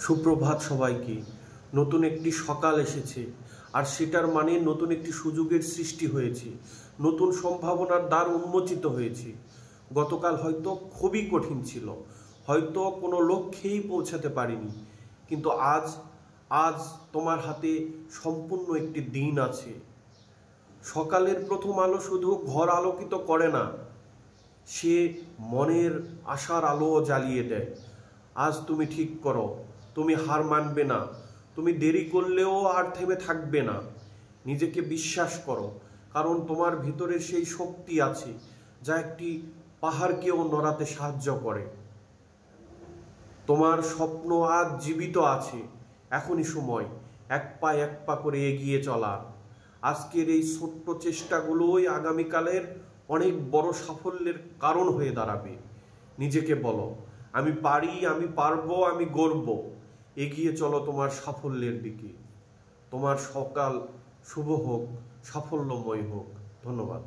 সুপ্রভাত সবাইকে। নতুন একটি সকাল এসেছে, আর সেটার মানে নতুন একটি সুযোগের সৃষ্টি হয়েছে, নতুন সম্ভাবনার দ্বার উন্মোচিত হয়েছে। গতকাল হয়তো খুবই কঠিন ছিল, হয়তো কোনো লক্ষ্যেই পৌঁছাতে পারিনি, কিন্তু আজ তোমার হাতে সম্পূর্ণ একটি দিন আছে। সকালের প্রথম আলো শুধু ঘর আলোকিত করে না, সে মনের আশার আলোও জ্বালিয়ে দেয়। আজ তুমি ঠিক করো, তুমি হার মানবে না, তুমি দেরি করলেও আর থেমে থাকবে না। নিজেকে বিশ্বাস করো, কারণ তোমার ভিতরে সেই শক্তি আছে যা একটি পাহাড়কেও নড়াতে সাহায্য করে। তোমার স্বপ্ন আজ জীবিত আছে, এখনই সময় এক পা করে এগিয়ে চলার। আজকের এই ছোট্ট চেষ্টাগুলোই আগামীকালের অনেক বড় সাফল্যের কারণ হয়ে দাঁড়াবে। নিজেকে বলো, আমি পারি, আমি পারবো, আমি গর্ব। এগিয়ে চলো তোমার সাফল্যের দিকে। তোমার সকাল শুভ হোক, সাফল্যময় হোক। ধন্যবাদ।